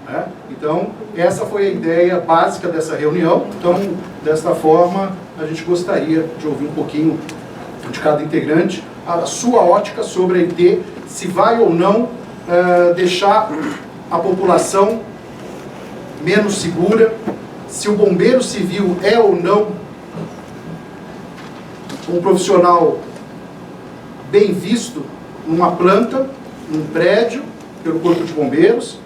né? Então, essa foi a ideia básica dessa reunião. Então, desta forma, a gente gostaria de ouvir um pouquinho de cada integrante, a sua ótica sobre a IT, se vai ou não deixar a população menos segura, se o bombeiro civil é ou não um profissional bem visto numa planta, num prédio, pelo Corpo de Bombeiros,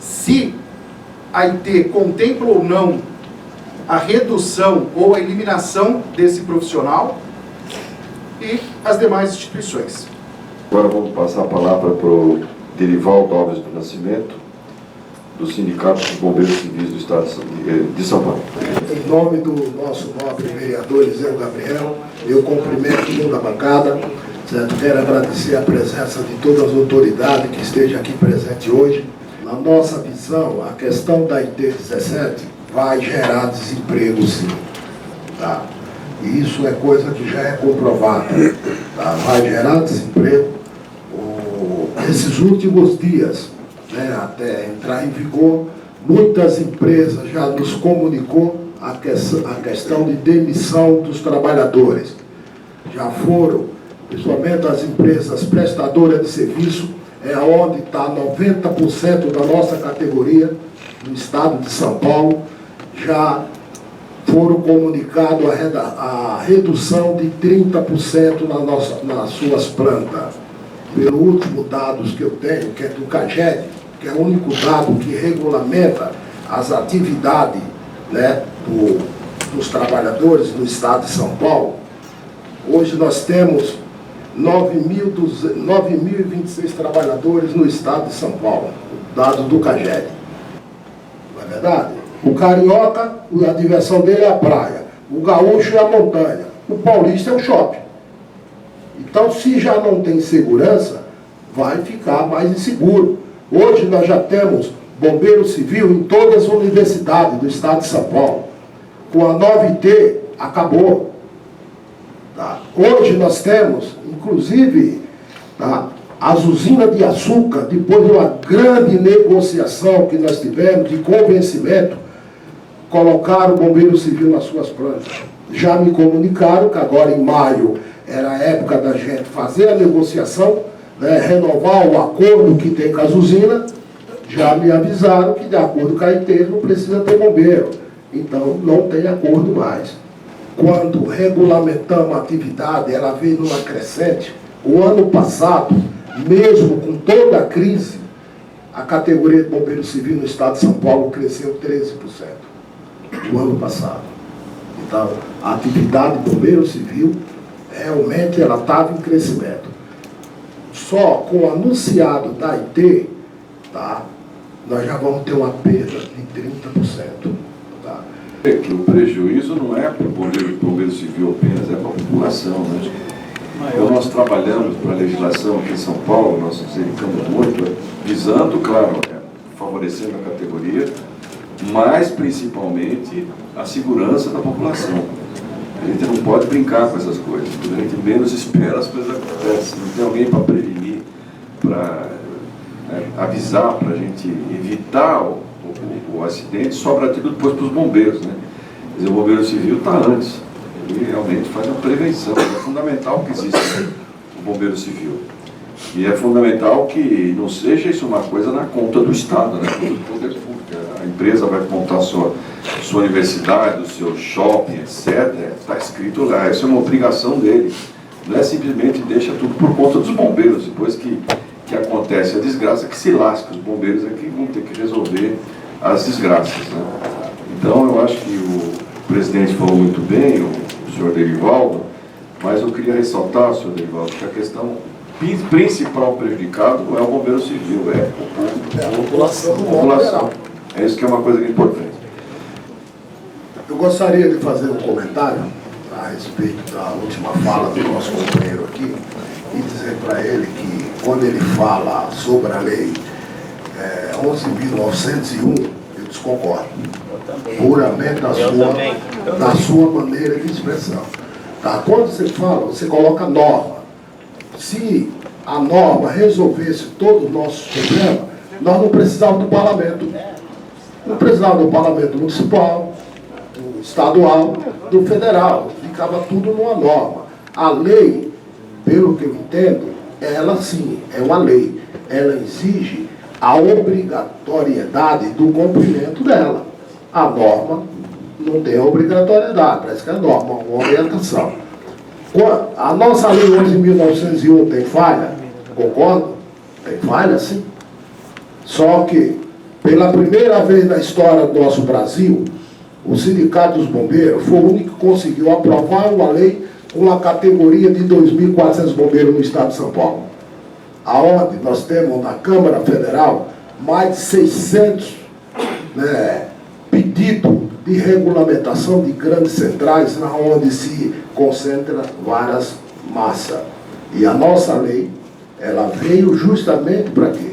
se a IT contempla ou não a redução ou a eliminação desse profissional e as demais instituições. Agora vamos passar a palavra para o Derivaldo Alves do Nascimento, do Sindicato dos Bombeiros Civis do Estado de São Paulo. Em nome do nosso nobre vereador Eliseu Gabriel, eu cumprimento toda a bancada, certo? Quero agradecer a presença de todas as autoridades que estejam aqui presentes hoje. Na nossa visão, a questão da IT-17 vai gerar desemprego, sim. Tá? E isso é coisa que já é comprovada. Tá? Vai gerar desemprego. Esses últimos dias, né, até entrar em vigor, muitas empresas já nos comunicou a questão de demissão dos trabalhadores. Já foram, principalmente as empresas prestadoras de serviço, é onde está 90% da nossa categoria, no estado de São Paulo, já foram comunicados a redução de 30% nas suas plantas. Pelo último dados que eu tenho, que é do CAGED, que é o único dado que regulamenta as atividades, né, dos trabalhadores no estado de São Paulo, hoje nós temos 9.026 trabalhadores no estado de São Paulo, dados do CAGED. Não é verdade? O carioca, a diversão dele é a praia, o gaúcho é a montanha, o paulista é o shopping. Então, se já não tem segurança, vai ficar mais inseguro. Hoje nós já temos bombeiro civil em todas as universidades do estado de São Paulo. Com a 9T, acabou. Tá? Hoje nós temos, inclusive, tá, as usinas de açúcar, depois de uma grande negociação que nós tivemos, de convencimento, colocaram o bombeiro civil nas suas plantas. Já me comunicaram que agora em maio era a época da gente fazer a negociação, né, renovar o acordo que tem com as usinas. Já me avisaram que de acordo com a IT não precisa ter bombeiro. Então não tem acordo mais. Quando regulamentamos a atividade, ela veio numa crescente. O ano passado, mesmo com toda a crise, a categoria de bombeiro civil no estado de São Paulo cresceu 13% no ano passado. Então, a atividade de bombeiro civil realmente ela estava em crescimento. Só com o anunciado da IT, tá, nós já vamos ter uma perda de 30%. Tá? É que o prejuízo não é para o bombeiro civil apenas, é para a população. Né? Então nós trabalhamos para a legislação aqui em São Paulo, nós nos dedicamos muito, visando, claro, favorecendo a categoria, mas principalmente a segurança da população. A gente não pode brincar com essas coisas. Quando a gente menos espera, as coisas acontecem. Não tem alguém para prevenir, para avisar, para a gente evitar o acidente, sobra tudo depois para os bombeiros. Né? Quer dizer, o bombeiro civil está antes. Ele realmente faz a prevenção. É fundamental que exista o bombeiro civil. E é fundamental que não seja isso uma coisa na conta do Estado, né? Do poder público. A empresa vai montar sua universidade, o seu shopping, etc. Está escrito lá, isso é uma obrigação dele. Não é simplesmente deixa tudo por conta dos bombeiros. Depois que acontece a desgraça, que se lasca. Os bombeiros aqui vão ter que resolver as desgraças. Né? Então, eu acho que o presidente falou muito bem, o senhor Derivaldo, mas eu queria ressaltar, senhor Derivaldo, que a questão principal prejudicado não é o bombeiro civil, é a população. É isso que é uma coisa importante. Eu gostaria de fazer um comentário a respeito da última fala do nosso companheiro aqui e dizer para ele que quando ele fala sobre a lei 11.901, eu desconcordo. Puramente da sua maneira de expressão. Tá? Quando você fala, você coloca norma. Se a norma resolvesse todos os nossos problemas, nós não precisávamos do parlamento. Não precisava do parlamento municipal, do estadual, do federal. Ficava tudo numa norma. A lei, pelo que eu entendo, ela sim, é uma lei. Ela exige a obrigatoriedade do cumprimento dela. A norma não tem obrigatoriedade, parece que é norma, uma orientação. A nossa lei 11.901 tem falha? Concordo? Tem falha, sim. Só que, pela primeira vez na história do nosso Brasil, o Sindicato dos Bombeiros foi o único que conseguiu aprovar uma lei com a categoria de 2.400 bombeiros no estado de São Paulo. Aonde nós temos na Câmara Federal mais de 600 pedidos de regulamentação de grandes centrais, onde se concentra várias massas. E a nossa lei, ela veio justamente para quê?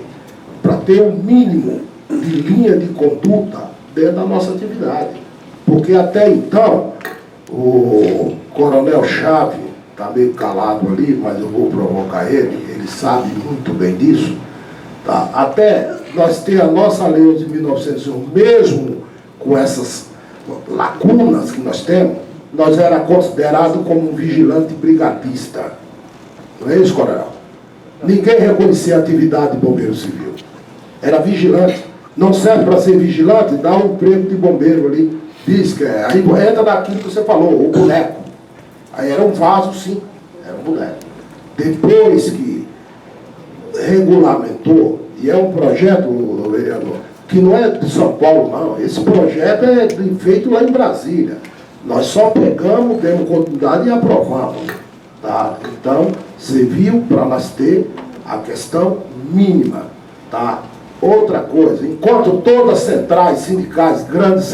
Para ter um mínimo de linha de conduta dentro da nossa atividade. Porque até então, o Coronel Chave está meio calado ali, mas eu vou provocar ele sabe muito bem disso. Tá? Até nós ter a nossa lei de 1901, mesmo com essas lacunas que nós temos, nós era considerado como um vigilante brigadista. Não é isso, Coronel? Ninguém reconhecia a atividade de bombeiro civil. Era vigilante. Não serve para ser vigilante, dá um prêmio de bombeiro ali. Diz que aí entra naquilo que você falou, o boneco. Aí era um vaso, sim, era um boneco. Depois que regulamentou, e é um projeto, vereador, que não é de São Paulo, não. Esse projeto é feito lá em Brasília. Nós só pegamos, demos continuidade e aprovamos. Tá? Então, serviu para nós ter a questão mínima. Tá? Outra coisa, enquanto todas as centrais sindicais, grandes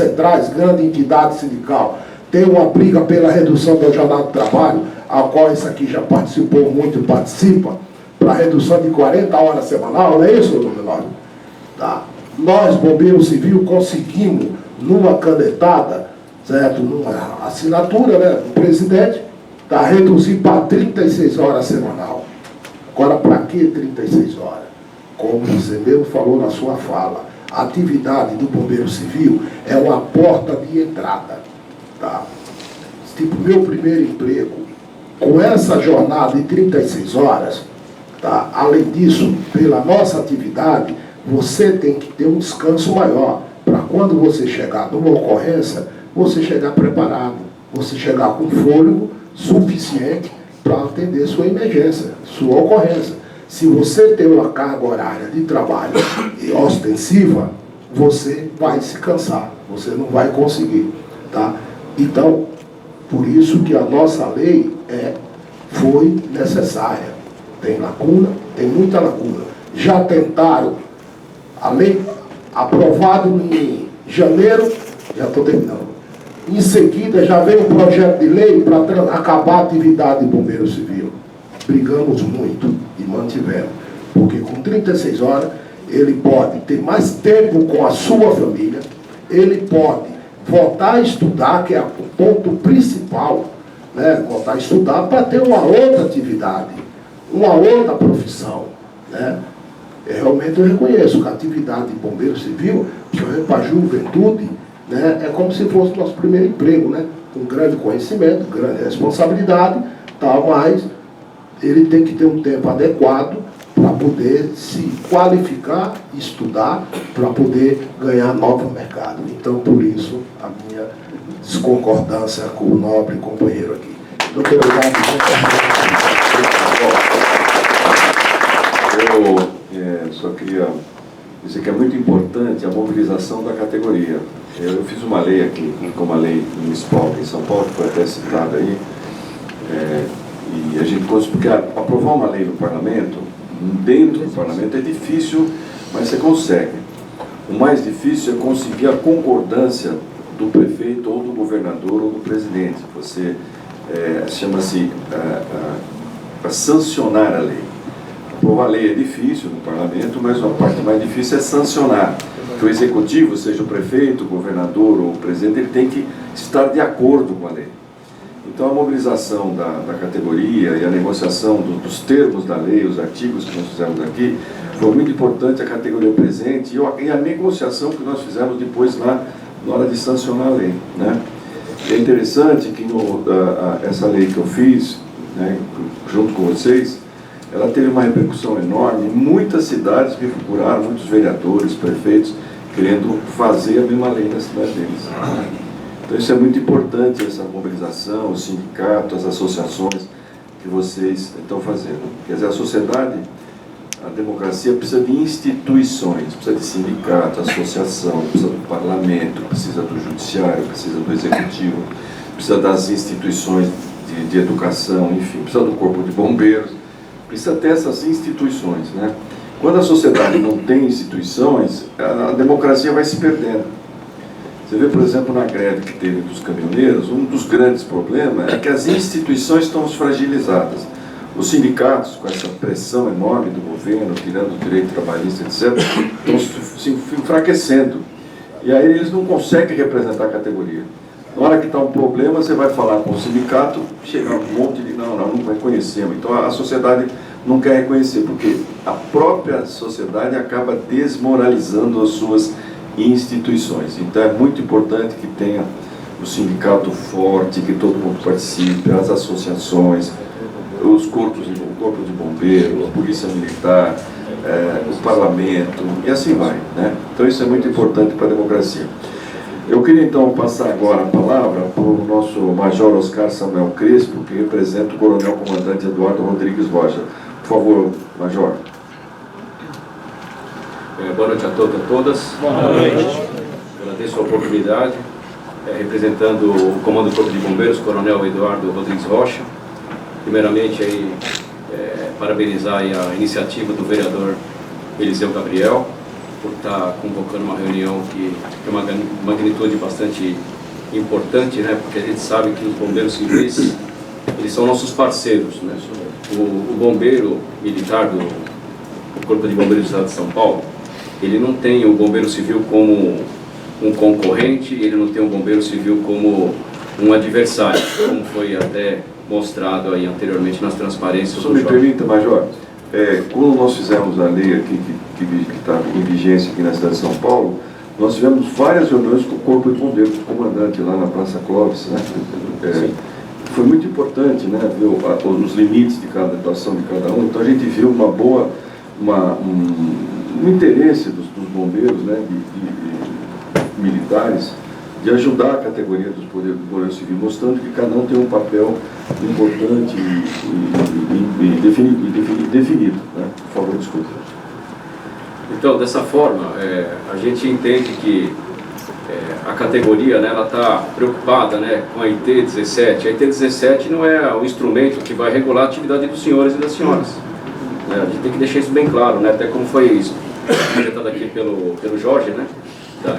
entidade sindical, tem uma briga pela redução da jornada de trabalho, a qual isso aqui já participou muito e participa, para a redução de 40 horas semanal, não é isso, doutor Menório? Tá? Nós, Bombeiro Civil, conseguimos, numa canetada, certo? Numa assinatura, né, do presidente, tá, reduzir para 36 horas semanal. Agora, para que 36 horas? Como você mesmo falou na sua fala, a atividade do Bombeiro Civil é uma porta de entrada. Tá? Tipo, meu primeiro emprego, com essa jornada de 36 horas, tá? Além disso, pela nossa atividade, você tem que ter um descanso maior, para quando você chegar numa ocorrência, você chegar preparado, você chegar com fôlego suficiente para atender sua emergência, sua ocorrência. Se você tem uma carga horária de trabalho ostensiva, você vai se cansar, você não vai conseguir. Tá? Então, por isso que a nossa lei foi necessária. Tem lacuna, tem muita lacuna. Já tentaram, a lei aprovada em janeiro, já estou terminando. Em seguida, já veio um projeto de lei para acabar a atividade de bombeiro civil. Brigamos muito e mantivemos. Porque com 36 horas, ele pode ter mais tempo com a sua família, ele pode voltar a estudar, que é o ponto principal, né? Voltar a estudar para ter uma outra atividade, uma outra profissão. Né? Realmente eu reconheço que a atividade de bombeiro civil, para a juventude, né, é como se fosse o nosso primeiro emprego, né? Com grande conhecimento, grande responsabilidade, tal, mas ele tem que ter um tempo adequado para poder se qualificar, estudar, para poder ganhar novo mercado. Então, por isso, a minha desconcordância com o nobre companheiro aqui. Muito obrigado. Eu só queria dizer que é muito importante a mobilização da categoria. Eu fiz uma lei aqui, como a lei municipal em São Paulo, que foi até citada aí, e a gente conseguiu, porque aprovar uma lei no parlamento, dentro do parlamento, é difícil, mas você consegue. O mais difícil é conseguir a concordância do prefeito, ou do governador, ou do presidente. Você chama-se para sancionar a lei. Aprovar a lei é difícil no parlamento, mas a parte mais difícil é sancionar. Que o executivo, seja o prefeito, o governador ou o presidente, ele tem que estar de acordo com a lei. Então a mobilização da categoria e a negociação dos termos da lei, os artigos que nós fizemos aqui, foi muito importante a categoria presente e a negociação que nós fizemos depois lá na hora de sancionar a lei, né? É interessante que essa lei que eu fiz, né, junto com vocês, ela teve uma repercussão enorme. Muitas cidades me procuraram, muitos vereadores, prefeitos, querendo fazer a mesma lei na cidade deles. Então isso é muito importante, essa mobilização, os sindicatos, as associações que vocês estão fazendo. Quer dizer, a sociedade, a democracia precisa de instituições, precisa de sindicato, associação, precisa do parlamento, precisa do judiciário, precisa do executivo, precisa das instituições de educação, enfim, precisa do corpo de bombeiros, precisa ter essas instituições, né? Quando a sociedade não tem instituições, a democracia vai se perdendo. Você vê, por exemplo, na greve que teve dos caminhoneiros, um dos grandes problemas é que as instituições estão fragilizadas. Os sindicatos, com essa pressão enorme do governo, tirando o direito trabalhista, etc., estão se enfraquecendo. E aí eles não conseguem representar a categoria. Na hora que está um problema, você vai falar com o sindicato, chega um monte de não reconhecemos. Então a sociedade não quer reconhecer, porque a própria sociedade acaba desmoralizando as suas instituições. Então é muito importante que tenha o sindicato forte, que todo mundo participe, as associações, os corpo de bombeiros, a polícia militar, o parlamento, e assim vai, né? Então isso é muito importante para a democracia. Eu queria então passar agora a palavra para o nosso Major Oscar Samuel Crespo, que representa o Coronel Comandante Eduardo Rodrigues Rocha. Por favor, Major. Boa noite a todos e a todas. Boa noite. Agradeço a oportunidade, representando o Comando do Corpo de Bombeiros, Coronel Eduardo Rodrigues Rocha. Primeiramente, aí, parabenizar aí a iniciativa do vereador Eliseu Gabriel, por estar convocando uma reunião que tem uma magnitude bastante importante, né? Porque a gente sabe que os bombeiros civis, eles são nossos parceiros, né? O bombeiro militar do Corpo de Bombeiros do Estado de São Paulo, ele não tem o bombeiro civil como um concorrente, ele não tem o bombeiro civil como um adversário, como foi até mostrado aí anteriormente nas transparências. Só me permita, Major, quando nós fizemos a lei aqui que está em vigência aqui na cidade de São Paulo, nós tivemos várias reuniões com o Corpo de Bombeiros, com o comandante lá na Praça Clóvis, né? Foi muito importante, né, ver os limites de cada atuação de cada um. Então a gente viu um interesse dos bombeiros, né, de militares, de ajudar a categoria dos poderes do Poder Civil, mostrando que cada um tem um papel importante e definido, né? Por favor, desculpe. Então, dessa forma, a gente entende que a categoria, né, ela está preocupada, né, com a IT-17. A IT-17 não é o instrumento que vai regular a atividade dos senhores e das senhoras. A gente tem que deixar isso bem claro, né, até como foi apresentado aqui pelo Jorge, né,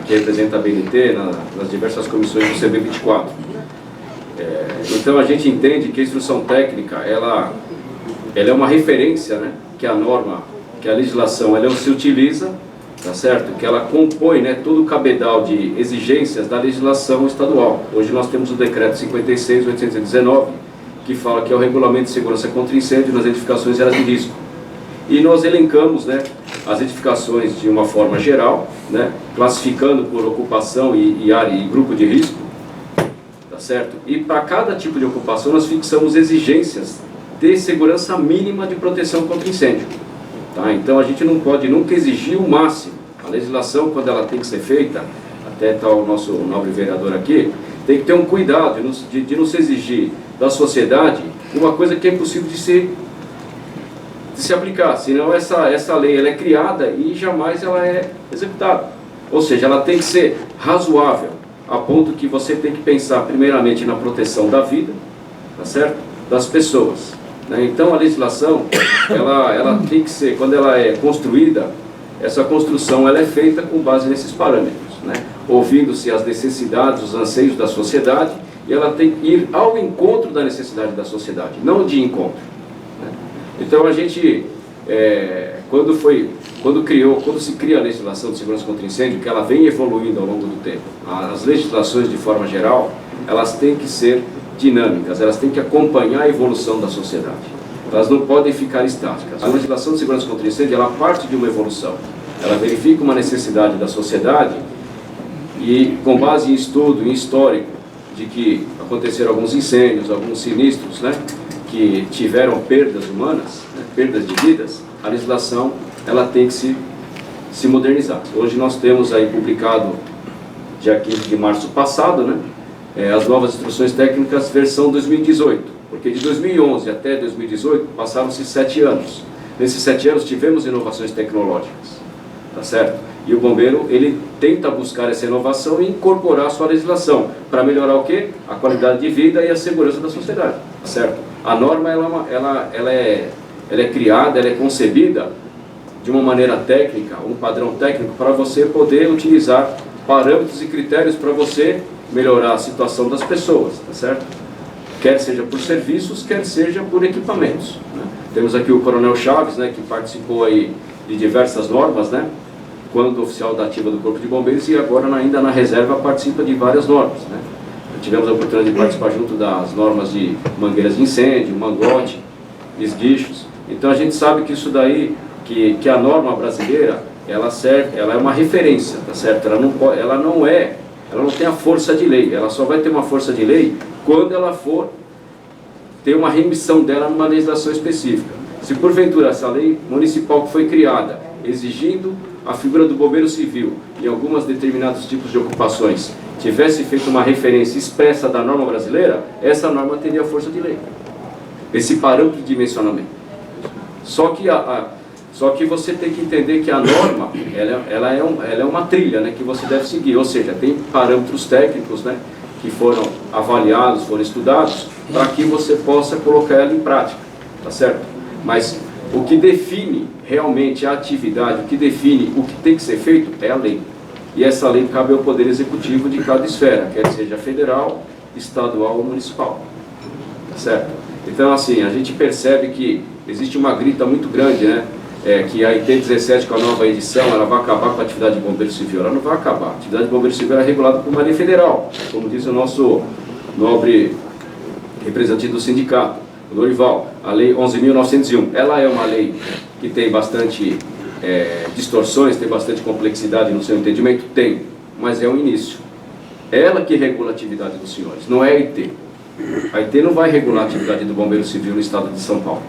que representa a BNT nas diversas comissões do CB24. Então a gente entende que a instrução técnica, ela é uma referência, né, que a norma, que a legislação, ela se utiliza, tá certo? Que ela compõe, né, todo o cabedal de exigências da legislação estadual. Hoje nós temos o decreto 56.819, que fala que é o regulamento de segurança contra incêndio nas edificações de áreas de risco. E nós elencamos, né, as edificações de uma forma geral, né, classificando por ocupação e área e grupo de risco, tá certo? E para cada tipo de ocupação nós fixamos exigências de segurança mínima de proteção contra incêndio. Tá? Então a gente não pode nunca exigir o máximo. A legislação, quando ela tem que ser feita, até está o nosso nobre vereador aqui, tem que ter um cuidado de não se exigir da sociedade uma coisa que é impossível de se aplicar, senão essa lei ela é criada e jamais ela é executada. Ou seja, ela tem que ser razoável, a ponto que você tem que pensar primeiramente na proteção da vida, tá certo? Das pessoas. Né? Então a legislação, ela tem que ser, quando ela é construída, essa construção ela é feita com base nesses parâmetros, né? Ouvindo-se as necessidades, os anseios da sociedade, e ela tem que ir ao encontro da necessidade da sociedade, não de encontro. Então a gente, quando se cria a legislação de segurança contra incêndio, que ela vem evoluindo ao longo do tempo, as legislações de forma geral, elas têm que ser dinâmicas, elas têm que acompanhar a evolução da sociedade. Elas não podem ficar estáticas. A legislação de segurança contra incêndio, ela parte de uma evolução. Ela verifica uma necessidade da sociedade e, com base em estudo, em histórico, de que aconteceram alguns incêndios, alguns sinistros, né, que tiveram perdas humanas, né, perdas de vidas, a legislação ela tem que se modernizar. Hoje nós temos aí publicado, dia 15 de março passado, né, as novas instruções técnicas versão 2018, porque de 2011 até 2018 passaram-se 7 anos. Nesses 7 anos tivemos inovações tecnológicas, tá certo? E o bombeiro, ele tenta buscar essa inovação e incorporar a sua legislação para melhorar o quê? A qualidade de vida e a segurança da sociedade, tá certo? A norma, ela é criada, ela é concebida de uma maneira técnica, um padrão técnico para você poder utilizar parâmetros e critérios para você melhorar a situação das pessoas, tá certo? Quer seja por serviços, quer seja por equipamentos, né? Temos aqui o Coronel Chaves, né, que participou aí de diversas normas, né, quando oficial da ativa do Corpo de Bombeiros, e agora ainda na reserva participa de várias normas, né? Tivemos a oportunidade de participar junto das normas de mangueiras de incêndio, mangote, esguichos. Então a gente sabe que isso daí, que a norma brasileira, ela é uma referência, tá certo? Ela não tem a força de lei, ela só vai ter uma força de lei quando ela for ter uma remissão dela numa legislação específica. Se porventura essa lei municipal que foi criada, exigindo a figura do bombeiro civil em alguns determinados tipos de ocupações, tivesse feito uma referência expressa da norma brasileira, essa norma teria força de lei. Esse parâmetro de dimensionamento. Só que você tem que entender que a norma, ela é uma trilha, né, que você deve seguir, ou seja, tem parâmetros técnicos, né, que foram avaliados, foram estudados, para que você possa colocar ela em prática, tá certo? Mas o que define realmente a atividade, o que define o que tem que ser feito é a lei. E essa lei cabe ao Poder Executivo de cada esfera, quer seja federal, estadual ou municipal, tá certo? Então, assim, a gente percebe que existe uma grita muito grande, né? Que a IT-17, com a nova edição, ela vai acabar com a atividade de bombeiro civil. Ela não vai acabar. A atividade de bombeiro civil é regulada por uma lei federal, como diz o nosso nobre representante do sindicato, o Dorival, a Lei 11.901. Ela é uma lei que tem bastante distorções, tem bastante complexidade no seu entendimento? Tem, mas é um início. Ela que regula a atividade dos senhores, não é a IT. A IT não vai regular a atividade do bombeiro civil no estado de São Paulo,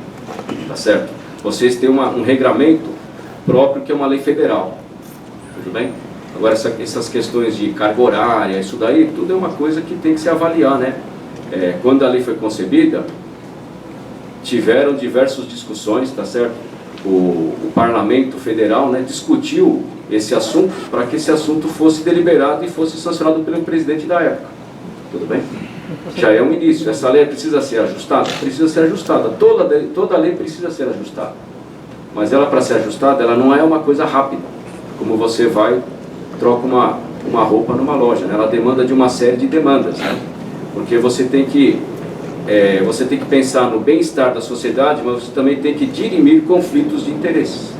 tá certo? Vocês têm um regramento próprio que é uma lei federal, tudo bem? Agora essas questões de carga horária, isso daí, tudo é uma coisa que tem que se avaliar, né? Quando a lei foi concebida, tiveram diversas discussões, tá certo? O Parlamento Federal, né, discutiu esse assunto para que esse assunto fosse deliberado e fosse sancionado pelo presidente da época, tudo bem? Já é um início. Essa lei precisa ser ajustada? Precisa ser ajustada. Toda lei precisa ser ajustada. Mas ela, para ser ajustada, ela não é uma coisa rápida. Como você troca uma roupa numa loja, né? Ela demanda de uma série de demandas, né? Porque você tem que pensar no bem-estar da sociedade, mas você também tem que dirimir conflitos de interesses.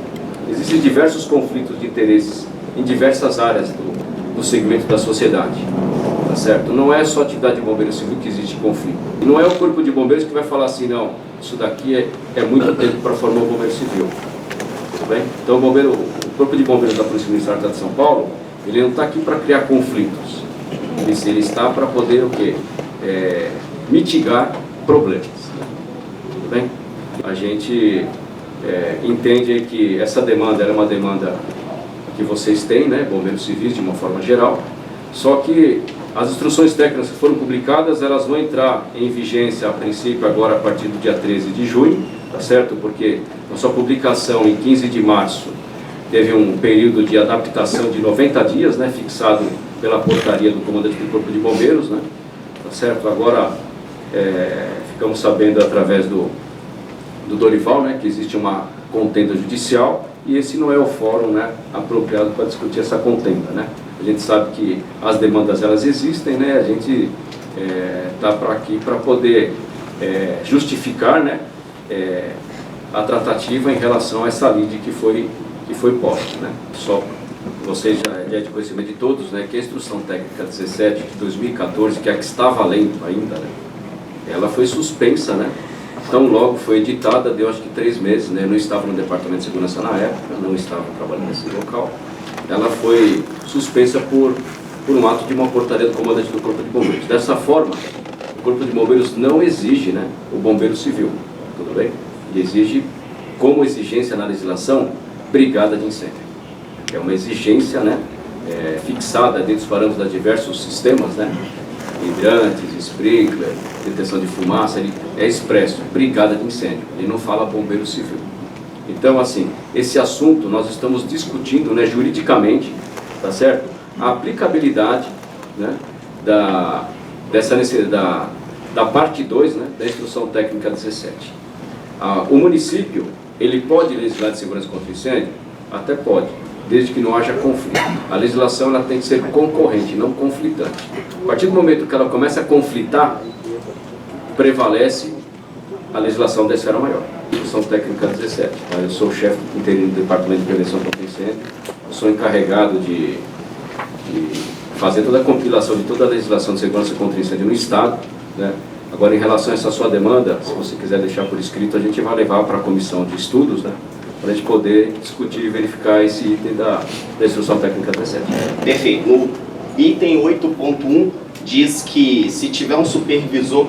Existem diversos conflitos de interesses em diversas áreas do segmento da sociedade. Tá certo? Não é só a atividade de bombeiro civil que existe conflito. E não é o corpo de bombeiros que vai falar assim, não, isso daqui é muito tempo para formar o bombeiro civil. Tudo bem? Então o corpo de bombeiros da Polícia Militar do Estado de São Paulo, ele não está aqui para criar conflitos. Ele está para poder o quê? Mitigar problemas. Tudo bem? A gente entende que essa demanda é uma demanda que vocês têm, né, bombeiros civis de uma forma geral, só que as instruções técnicas que foram publicadas, elas vão entrar em vigência a princípio agora a partir do dia 13 de junho, tá certo? Porque a sua publicação em 15 de março teve um período de adaptação de 90 dias, né, fixado pela portaria do comandante do Corpo de Bombeiros, né, tá certo? Agora ficamos sabendo através do Dorival, né, que existe uma contenda judicial e esse não é o fórum, né, apropriado para discutir essa contenda, né? A gente sabe que as demandas elas existem, né? A gente está aqui para poder justificar, né, a tratativa em relação a essa lide que foi posta, né? Só vocês já é de conhecimento de todos, né, que a Instrução Técnica 17 de 2014, que é a que está valendo ainda, né, ela foi suspensa, né? Então logo foi editada, deu acho que 3 meses, né? Eu não estava no Departamento de Segurança na época, não estava trabalhando nesse local. Ela foi suspensa por um ato de uma portaria do comandante do Corpo de Bombeiros. Dessa forma, o Corpo de Bombeiros não exige, né, o bombeiro civil, tudo bem? Ele exige, como exigência na legislação, brigada de incêndio. É uma exigência, né, fixada dentro dos parâmetros de diversos sistemas, né, hidrantes, sprinkler, detecção de fumaça, ele é expresso, brigada de incêndio, ele não fala bombeiro civil. Então, assim, esse assunto nós estamos discutindo, né, juridicamente, tá certo? A aplicabilidade, né, da parte 2, né, da Instrução Técnica 17. O município, ele pode legislar de segurança contra incêndio? Até pode, desde que não haja conflito. A legislação ela tem que ser concorrente, não conflitante. A partir do momento que ela começa a conflitar, prevalece a legislação da esfera maior. Instrução Técnica 17. Tá? Eu sou o chefe interino do Departamento de Prevenção contra Incêndio, eu sou encarregado de fazer toda a compilação de toda a legislação de segurança contra incêndio no Estado, né? Agora, em relação a essa sua demanda, se você quiser deixar por escrito, a gente vai levar para a comissão de estudos, né? Para a gente poder discutir e verificar esse item da Instrução Técnica 17. Perfeito. No item 8.1 diz que se tiver um supervisor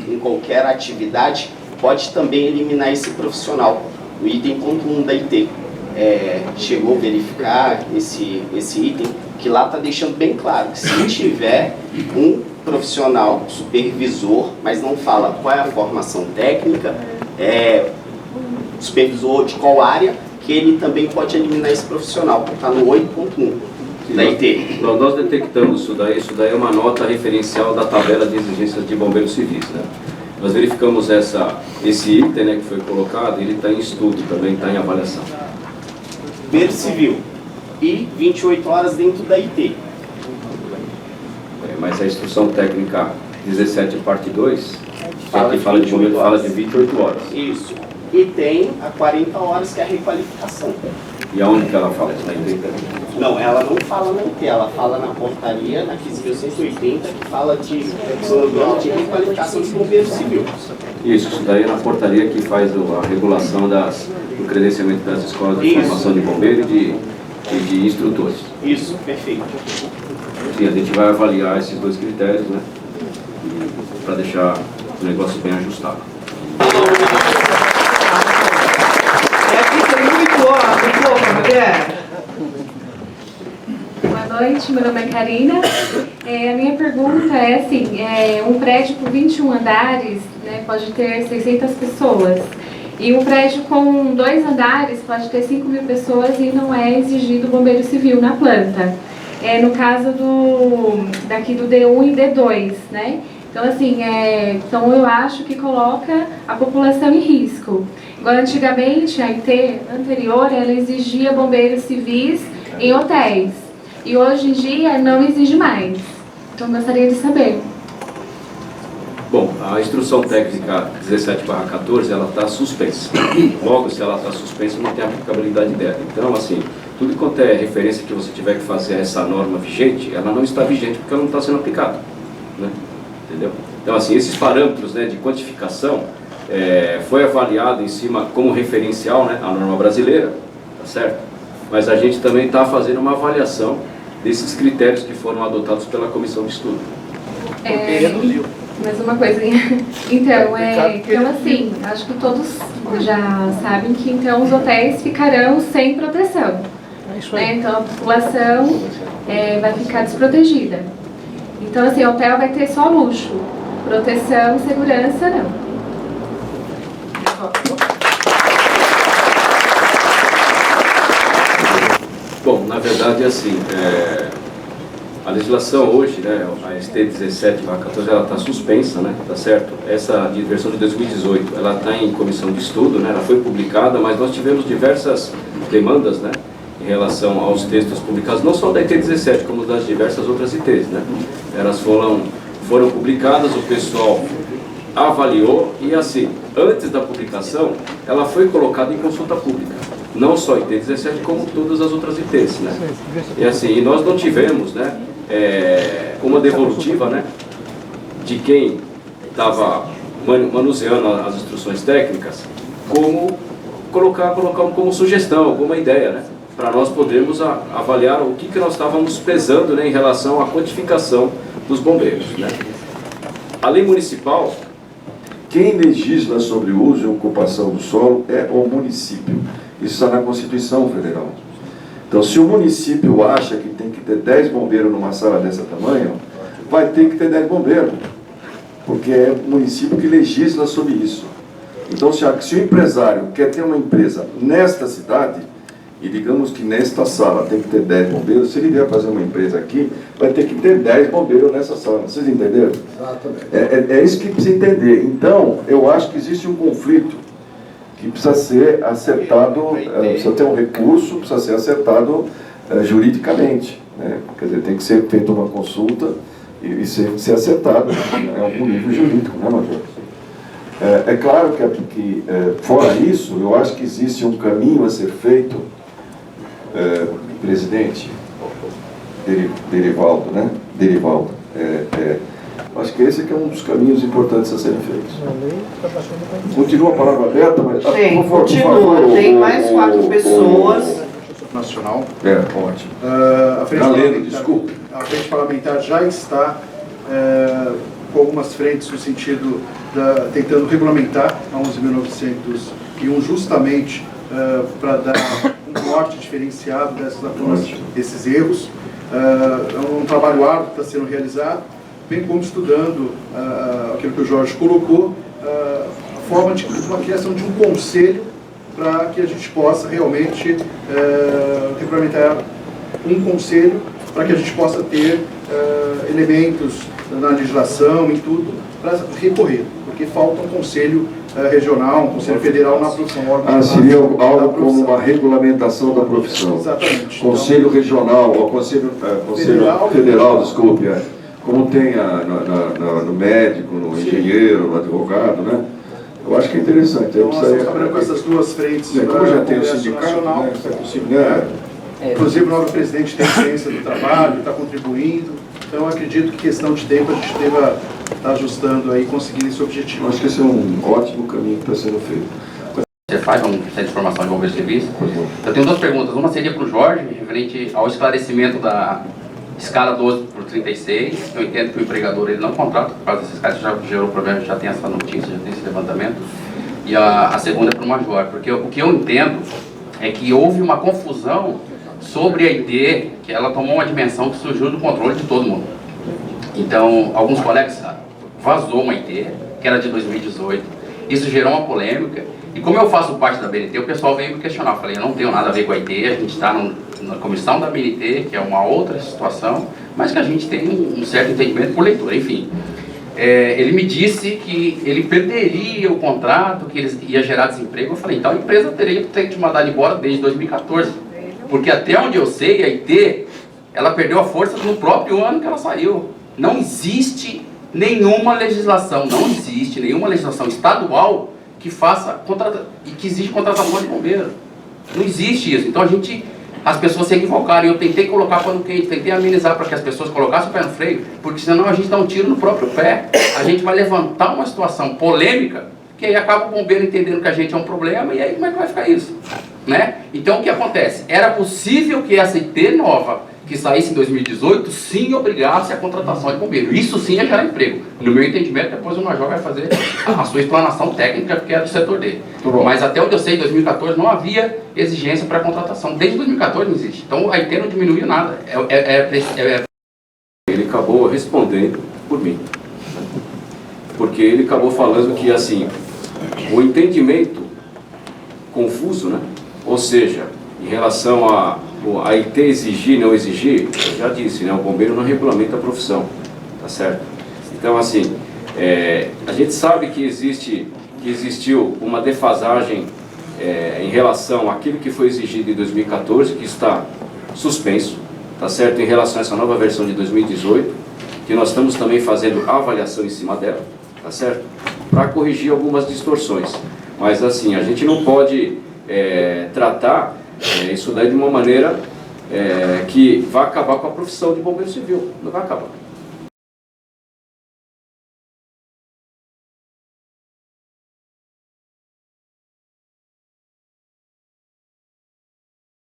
em qualquer atividade, pode também eliminar esse profissional. O item ponto 1 da IT. Chegou a verificar esse item, que lá está deixando bem claro que se tiver um profissional supervisor, mas não fala qual é a formação técnica, supervisor de qual área, que ele também pode eliminar esse profissional. Está no 8.1 da IT. Nós detectamos isso daí é uma nota referencial da tabela de exigências de bombeiros civis, né? Nós verificamos esse item, né, que foi colocado, ele está em estudo, também está em avaliação. Bombeiro civil e 28 horas dentro da IT. Mas a Instrução Técnica 17, parte 2, fala de bombeiro, fala de 28 horas. Isso. E tem a 40 horas, que é a requalificação. E aonde que ela fala isso na IT? Não, ela não fala na IT, ela fala na portaria, na 15.180, que fala de requalificação de bombeiro civil. Isso daí é na portaria que faz a regulação do credenciamento das escolas de formação de bombeiro e de instrutores. Isso, perfeito. Sim, a gente vai avaliar esses 2 critérios, né, para deixar o negócio bem ajustado. Boa noite, meu nome é Karina. A minha pergunta é assim, um prédio com 21 andares, né, pode ter 600 pessoas. E um prédio com 2 andares pode ter 5.000 pessoas e não é exigido bombeiro civil na planta. No caso daqui do D1 e D2, né? Então, assim, então eu acho que coloca a população em risco. Agora, antigamente, a IT anterior, ela exigia bombeiros civis em hotéis. E hoje em dia não exige mais. Então, eu gostaria de saber. Bom, a Instrução Técnica 17/14, ela está suspensa. Logo, se ela está suspensa, não tem aplicabilidade dela. Então, assim, tudo quanto é referência que você tiver que fazer a essa norma vigente, ela não está vigente porque ela não está sendo aplicada, né? Entendeu? Então, assim, esses parâmetros, né, de quantificação foi avaliado em cima como referencial, né, a norma brasileira, tá certo? Mas a gente também está fazendo uma avaliação desses critérios que foram adotados pela comissão de estudo. Mais uma coisinha. Então assim, acho que todos já sabem que então os hotéis ficarão sem proteção. Né? Então a população vai ficar desprotegida. Então assim, o hotel vai ter só luxo. Proteção, segurança, não. Bom, na verdade, assim, a legislação hoje, né, a ST 17/14, ela está suspensa, né, tá certo? Essa versão de 2018, ela está em comissão de estudo, né, ela foi publicada, mas nós tivemos diversas demandas, né, em relação aos textos publicados, não só da IT 17, como das diversas outras ITs, né? Elas foram publicadas, o pessoal avaliou e, assim, antes da publicação, ela foi colocada em consulta pública. Não só a IT 17, como todas as outras ITs, né? E assim, nós não tivemos, né, uma devolutiva, né, de quem estava manuseando as instruções técnicas, como colocar como sugestão, alguma ideia, né? Para nós podermos avaliar o que nós estávamos pesando, né, em relação à quantificação dos bombeiros, né? A lei municipal, quem legisla sobre o uso e ocupação do solo é o município. Isso está na Constituição Federal. Então, se o município acha que tem que ter 10 bombeiros numa sala dessa tamanho, vai ter que ter 10 bombeiros, porque é o município que legisla sobre isso. Então, se o empresário quer ter uma empresa nesta cidade, e digamos que nesta sala tem que ter 10 bombeiros, se ele vier fazer uma empresa aqui, vai ter que ter 10 bombeiros nessa sala. Vocês entenderam? Exatamente. É isso que precisa entender. Então, eu acho que existe um conflito que precisa ser acertado, precisa ter um recurso, precisa ser acertado juridicamente, né? Quer dizer, tem que ser feita uma consulta e ser acertado em algum nível jurídico, né, Major? É claro que fora isso, eu acho que existe um caminho a ser feito, presidente Derivaldo, né? Derivaldo. Acho que esse é um dos caminhos importantes a serem feitos. Continua a palavra aberta, mas... Sim, por continua. Tem mais 4 pessoas. Nacional. Ótimo. A frente parlamentar já está com algumas frentes no sentido tentando regulamentar a 11.901 justamente para dar um norte diferenciado desses erros. É um trabalho árduo que está sendo realizado, bem como estudando aquilo que o Jorge colocou, a forma de uma criação de um conselho para que a gente possa realmente regulamentar um conselho para que a gente possa ter elementos na legislação e tudo para recorrer, porque falta um conselho regional, um conselho federal na profissão. Seria algo como uma regulamentação da profissão. Exatamente. Conselho regional, ou conselho federal, desculpe, como tem no médico, no engenheiro, no advogado, né? Eu acho que é interessante. Então, nós estamos trabalhando com essas duas frentes. Como já tem o sindicato, nacional, né? Está possível. Inclusive o novo presidente tem ciência do trabalho, está contribuindo. Então eu acredito que questão de tempo a gente deva estar ajustando aí, conseguindo esse objetivo. Eu acho que esse é um ótimo caminho que está sendo feito. Você faz um centro de formação de bombeiros civis? Eu tenho 2 perguntas. Uma seria para o Jorge, referente ao esclarecimento da escala 12/36. Eu entendo que o empregador ele não contrata por causa dessa escala, já gerou problema, já tem essa notícia, já tem esse levantamento. E a segunda é para o Major, porque o que eu entendo é que houve uma confusão sobre a IT, que ela tomou uma dimensão que surgiu do controle de todo mundo. Então, alguns colegas vazou uma IT, que era de 2018, isso gerou uma polêmica, e como eu faço parte da BNT, o pessoal veio me questionar. Eu falei, eu não tenho nada a ver com a IT, a gente está na comissão da BNT, que é uma outra situação, mas que a gente tem um certo entendimento por leitura, enfim. Ele me disse que ele perderia o contrato, que ele ia gerar desemprego. Eu falei, então a empresa teria que ter te mandado embora desde 2014, porque até onde eu sei, a IT, ela perdeu a força no próprio ano que ela saiu. Não existe nenhuma legislação, estadual que faça e que exige contratação de bombeiro. Não existe isso. Então as pessoas se equivocaram. Eu tentei colocar pano quente, tentei amenizar para que as pessoas colocassem o pé no freio, porque senão a gente dá um tiro no próprio pé. A gente vai levantar uma situação polêmica, que aí acaba o bombeiro entendendo que a gente é um problema, e aí como é que vai ficar isso? Né? Então o que acontece? Era possível que essa IT nova, que saísse em 2018, sim obrigasse a contratação de bombeiro. Isso sim ia gerar emprego. No meu entendimento, depois o Major vai fazer a sua explanação técnica, porque é do setor dele. Mas até onde eu sei, em 2014 não havia exigência para contratação. Desde 2014 não existe. Então a IT não diminuiu nada. Ele acabou respondendo por mim. Porque ele acabou falando que, assim, o entendimento confuso, né? Ou seja, em relação a IT exigir, não exigir, eu já disse, né? O bombeiro não regulamenta a profissão, tá certo? Então, assim, a gente sabe que existiu uma defasagem em relação àquilo que foi exigido em 2014, que está suspenso, tá certo? Em relação a essa nova versão de 2018, que nós estamos também fazendo avaliação em cima dela, tá certo? Para corrigir algumas distorções. Mas, assim, a gente não pode tratar isso daí de uma maneira que vai acabar com a profissão de bombeiro civil. Não vai acabar.